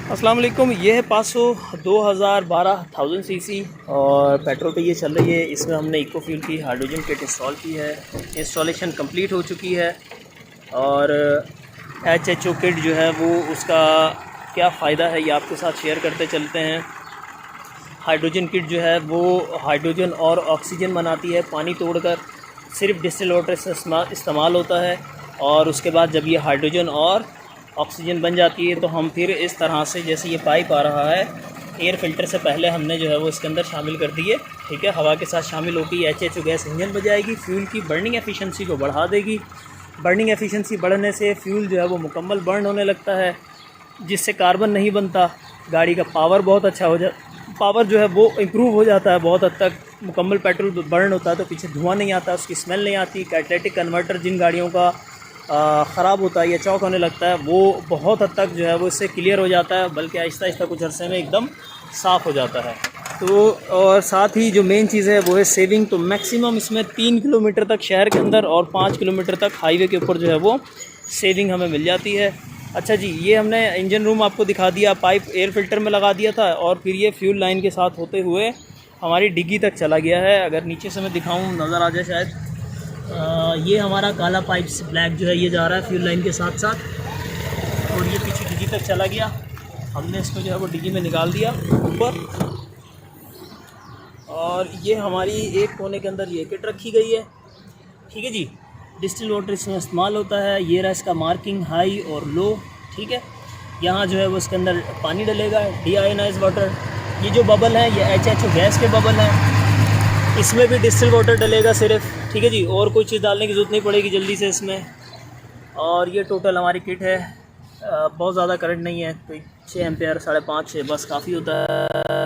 अस्सलाम वालेकुम। ये है पासो 2012 सीसी और पेट्रोल पे ये चल रही है। इसमें हमने इको फ्यूल की हाइड्रोजन किट इंस्टॉल की है। इंस्टॉलेशन कंप्लीट हो चुकी है और HHO किट जो है वो उसका क्या फ़ायदा है ये आपके साथ शेयर करते चलते हैं। हाइड्रोजन किट जो है वो हाइड्रोजन और ऑक्सीजन बनाती है पानी तोड़कर, सिर्फ डिस्टिल वाटर से इस्तेमाल होता है। और उसके बाद जब ये हाइड्रोजन और ऑक्सीजन बन जाती है तो हम फिर इस तरह से, जैसे ये पाइप आ रहा है, एयर फ़िल्टर से पहले हमने जो है वो इसके अंदर शामिल कर दिए। ठीक है, हवा के साथ शामिल होती है HHO गैस इंजन बजाएगी, फ्यूल की बर्निंग एफिशिएंसी को बढ़ा देगी। बर्निंग एफिशिएंसी बढ़ने से फ्यूल जो है वो मुकम्मल बर्न होने लगता है, जिससे कार्बन नहीं बनता। गाड़ी का पावर बहुत अच्छा हो पावर जो है वो इम्प्रूव हो जाता है बहुत हद तक। मुकम्मल पेट्रोल बर्न होता है तो पीछे धुआं नहीं आता, उसकी स्मेल नहीं आती। कैटालिटिक कन्वर्टर जिन गाड़ियों का ख़राब होता है या चौक होने लगता है वो बहुत हद तक जो है वो इससे क्लियर हो जाता है, बल्कि आहिस्ता आहिस्ता कुछ अरसे में एकदम साफ़ हो जाता है। तो और साथ ही जो मेन चीज़ है वो है सेविंग। तो मैक्सिमम इसमें 3 किलोमीटर तक शहर के अंदर और 5 किलोमीटर तक हाईवे के ऊपर जो है वो सेविंग हमें मिल जाती है। अच्छा जी, ये हमने इंजन रूम आपको दिखा दिया, पाइप एयर फ़िल्टर में लगा दिया था और फिर ये फ्यूल लाइन के साथ होते हुए हमारी डिग्गी तक चला गया है। अगर नीचे से मैं दिखाऊँ, नज़र आ जाए शायद, ये हमारा काला पाइप्स ब्लैक जो है ये जा रहा है फ्यूल लाइन के साथ साथ और ये पीछे डिग्गी तक चला गया। हमने इसको जो है वो डिग्गी में निकाल दिया ऊपर और ये हमारी एक कोने के अंदर ये किट रखी गई है। ठीक है जी, डिस्टिल वाटर इसमें इस्तेमाल होता है। ये रहा इसका मार्किंग, हाई और लो। ठीक है, यहाँ जो है वो इसके अंदर पानी डलेगा, डीआयोनाइज वाटर। ये जो बबल है ये HHO गैस के बबल हैं, इसमें भी डिस्टिल वाटर डलेगा सिर्फ। ठीक है जी, और कोई चीज़ डालने की ज़रूरत नहीं पड़ेगी जल्दी से इसमें। और ये टोटल हमारी किट है। बहुत ज़्यादा करंट नहीं है, कोई 6 एम्पेयर, 5.5 6 बस काफ़ी होता है।